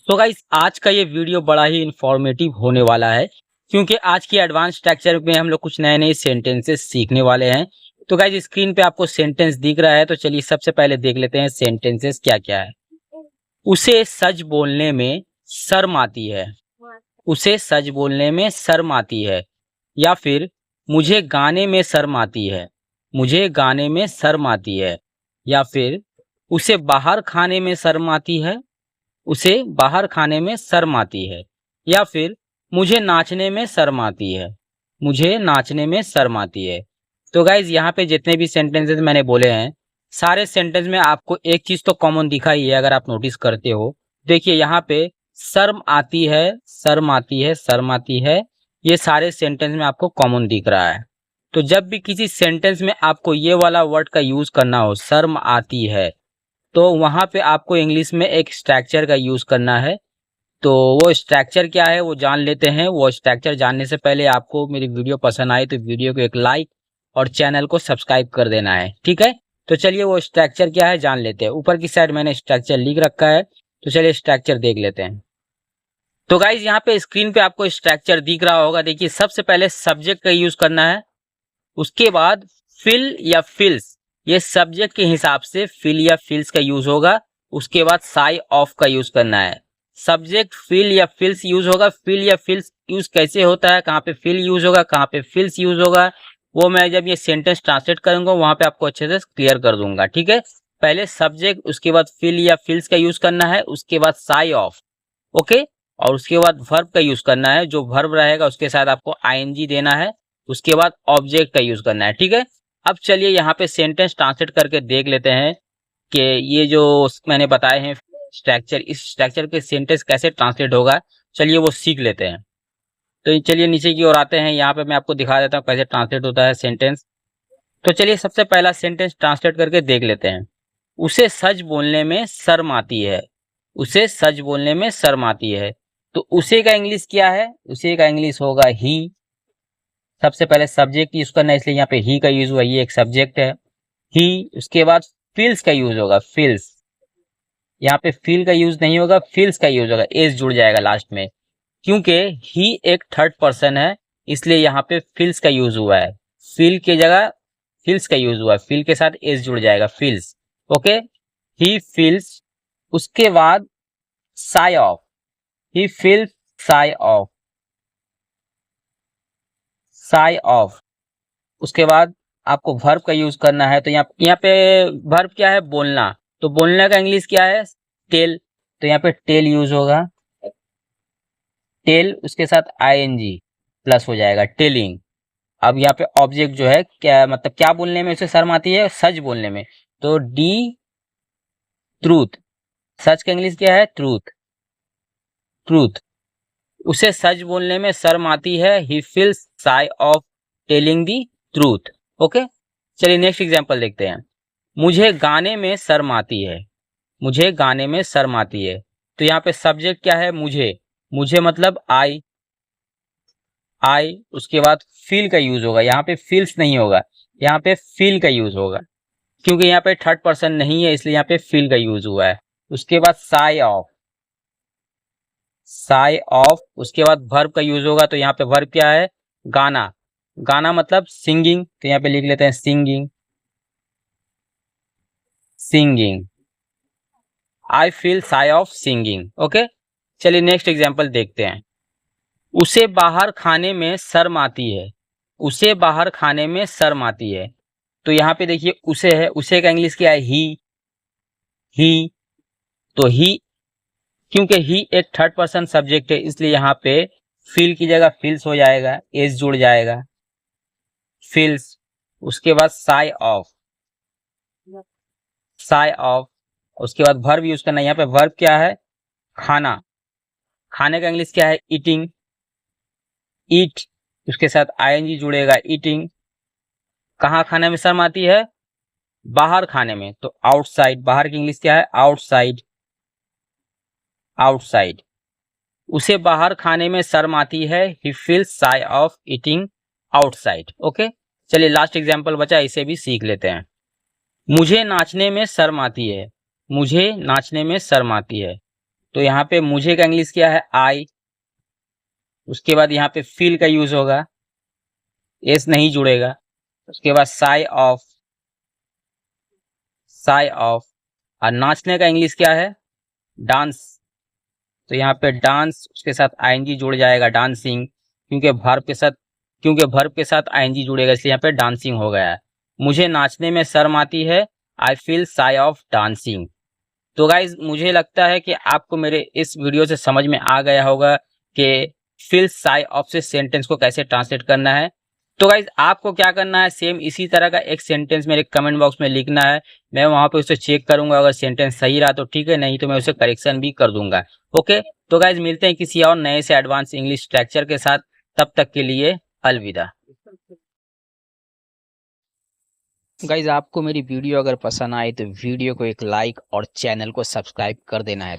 तो गाइस आज का ये वीडियो बड़ा ही इंफॉर्मेटिव होने वाला है क्योंकि आज की एडवांस स्ट्रक्चर में हम लोग कुछ नए नए सेंटेंसेस सीखने वाले हैं। तो गाइस स्क्रीन पे आपको सेंटेंस दिख रहा है, तो चलिए सबसे पहले देख लेते हैं सेंटेंसेस क्या क्या है। उसे सच बोलने में शर्म आती है। उसे सच बोलने में शर्म आती है। या फिर मुझे गाने में शर्म आती है। मुझे गाने में शर्म आती है। या फिर उसे बाहर खाने में शर्म आती है। उसे बाहर खाने में शर्म आती है। या फिर मुझे नाचने में शर्म आती है। मुझे नाचने में शर्म आती है। तो गाइज यहाँ पे जितने भी सेंटेंसेस मैंने बोले हैं, सारे सेंटेंस में आपको एक चीज तो कॉमन दिखा ही है। अगर आप नोटिस करते हो, देखिए यहाँ पे शर्म आती है, शर्म आती है, शर्म आती है, ये सारे सेंटेंस में आपको कॉमन दिख रहा है। तो जब भी किसी सेंटेंस में आपको ये वाला वर्ड का यूज करना हो, शर्म आती है, तो वहां पे आपको इंग्लिश में एक स्ट्रक्चर का यूज करना है। तो वो स्ट्रक्चर क्या है वो जान लेते हैं। वो स्ट्रक्चर जानने से पहले आपको मेरी वीडियो पसंद आए तो वीडियो को एक लाइक और चैनल को सब्सक्राइब कर देना है, ठीक है। तो चलिए वो स्ट्रक्चर क्या है जान लेते हैं। ऊपर की साइड मैंने स्ट्रक्चर लिख रखा है, तो चलिए स्ट्रक्चर देख लेते हैं। तो गाइज यहाँ पे स्क्रीन पे आपको स्ट्रक्चर दिख रहा होगा। देखिए सबसे पहले सब्जेक्ट का यूज करना है, उसके बाद फिल या फिल्स, ये सब्जेक्ट के हिसाब से फिल या फिल्स का यूज होगा। उसके बाद साई ऑफ का यूज करना है। सब्जेक्ट फिल या फिल्स यूज होगा। फिल या फिल्स यूज कैसे होता है, कहाँ पे फिल यूज होगा, कहाँ पे फिल्स यूज होगा, वो मैं जब ये सेंटेंस ट्रांसलेट करूंगा वहां पे आपको अच्छे से क्लियर कर दूंगा, ठीक है। पहले सब्जेक्ट, उसके बाद फिल या फिल्स का यूज करना है, उसके बाद साई ऑफ, ओके। और उसके बाद वर्ब का यूज करना है। जो वर्ब रहेगा उसके साथ आपको आईएनजी देना है। उसके बाद ऑब्जेक्ट का यूज करना है, ठीक है। अब चलिए यहाँ पे सेंटेंस ट्रांसलेट करके देख लेते हैं कि ये जो मैंने बताए हैं स्ट्रक्चर, इस स्ट्रक्चर के सेंटेंस कैसे ट्रांसलेट होगा, चलिए वो सीख लेते हैं। तो चलिए नीचे की ओर आते हैं। यहाँ पे मैं आपको दिखा देता हूँ कैसे ट्रांसलेट होता है सेंटेंस। तो चलिए सबसे पहला सेंटेंस ट्रांसलेट करके देख लेते हैं। उसे सच बोलने में शर्म आती है। उसे सच बोलने में शर्म आती है। तो उसे का इंग्लिश क्या है? उसे का इंग्लिश होगा ही। सबसे पहले सब्जेक्ट यूज करना है, इसलिए यहाँ पे ही का यूज हुआ, ये एक सब्जेक्ट है ही। उसके बाद फील्स का यूज होगा, फील्स। यहाँ पे फील का यूज नहीं होगा, फील्स का यूज होगा, एस जुड़ जाएगा लास्ट में। क्योंकि ही एक थर्ड पर्सन है, इसलिए यहाँ पे फील्स का यूज हुआ है। फील की जगह फील्स का यूज हुआ है, फील के साथ एस जुड़ जाएगा, फील्स, ओके। He feels. उसके बाद sigh of, he feels sigh of, sigh of. उसके बाद आपको वर्ब का यूज करना है। तो यहाँ पे वर्ब क्या है? बोलना। तो बोलने का इंग्लिश क्या है? टेल। तो यहाँ पे टेल यूज होगा, टेल। उसके साथ आईएनजी प्लस हो जाएगा, टेलिंग। अब यहाँ पे ऑब्जेक्ट जो है क्या, मतलब क्या बोलने में उसे शर्म आती है? सच बोलने में। तो डी ट्रूथ। सच का इंग्लिश क्या है? Truth, truth. उसे सच बोलने में शर्म आती है, he feels shy of telling the truth, okay. चलिए नेक्स्ट एग्जांपल देखते हैं। मुझे गाने में शर्म आती है। मुझे गाने में शर्म आती है। तो यहाँ पे सब्जेक्ट क्या है? मुझे। मुझे मतलब आई, आई। उसके बाद फील का यूज होगा, यहाँ पे फील्स नहीं होगा, यहाँ पे फील का यूज होगा। क्योंकि यहाँ पे थर्ड पर्सन नहीं है, इसलिए यहाँ पे फील का यूज हुआ है। उसके बाद साई ऑफ, साई ऑफ। उसके बाद वर्ब का यूज होगा। तो यहाँ पे वर्ब क्या है? गाना। गाना मतलब सिंगिंग। तो यहाँ पे लिख लेते हैं singing, singing. I feel sigh of singing, okay. चलिए नेक्स्ट एग्जांपल देखते हैं। उसे बाहर खाने में शर्म आती है। उसे बाहर खाने में शर्म आती है। तो यहाँ पे देखिए उसे है, उसे का इंग्लिश क्या है? ही। तो ही, क्योंकि ही एक थर्ड पर्सन सब्जेक्ट है, इसलिए यहाँ पे फील की जगह फील्स हो जाएगा, एस जुड़ जाएगा, फील्स। उसके बाद साई ऑफ, साई ऑफ। उसके बाद वर्ब यूज करना है। यहाँ पे वर्ब क्या है? खाना। खाने का इंग्लिश क्या है? ईटिंग, ईट। उसके साथ आईएनजी जुड़ेगा, ईटिंग। कहाँ खाने में शर्म आती है? बाहर खाने में। तो आउटसाइड। बाहर की इंग्लिश क्या है? Outside, outside. उसे बाहर खाने में शर्म आती है, he feels shy of eating outside, okay. चलिए लास्ट एग्जांपल बचा, इसे भी सीख लेते हैं। मुझे नाचने में शर्म आती है। मुझे नाचने में शर्म आती है। तो यहाँ पे मुझे का इंग्लिश क्या है, आई। उसके बाद यहाँ पे फील का यूज होगा, एस नहीं जुड़ेगा। उसके बाद साई ऑफ। और नाचने का इंग्लिश क्या है, डांस। तो यहाँ पे डांस, उसके साथ आईएनजी जुड़ जाएगा, डांसिंग। क्योंकि वर्ब के साथ आईएनजी जुड़ेगा, इसलिए यहाँ पे डांसिंग हो गया है। मुझे नाचने में शर्म आती है, I feel shy of dancing. तो गाइज मुझे लगता है कि आपको मेरे इस वीडियो से समझ में आ गया होगा कि फील शाय ऑफ से सेंटेंस को कैसे ट्रांसलेट करना है। तो गाइज आपको क्या करना है, सेम इसी तरह का एक सेंटेंस मेरे कमेंट बॉक्स में लिखना है। मैं वहां पे उसे चेक करूंगा, अगर सेंटेंस सही रहा तो ठीक है, नहीं तो मैं उसे करेक्शन भी कर दूंगा। ओके, तो गाइज मिलते हैं किसी और नए से एडवांस इंग्लिश स्ट्रक्चर के साथ। तब तक के लिए अलविदा। गाइज आपको मेरी वीडियो अगर पसंद आए तो वीडियो को एक लाइक और चैनल को सब्सक्राइब कर देना है।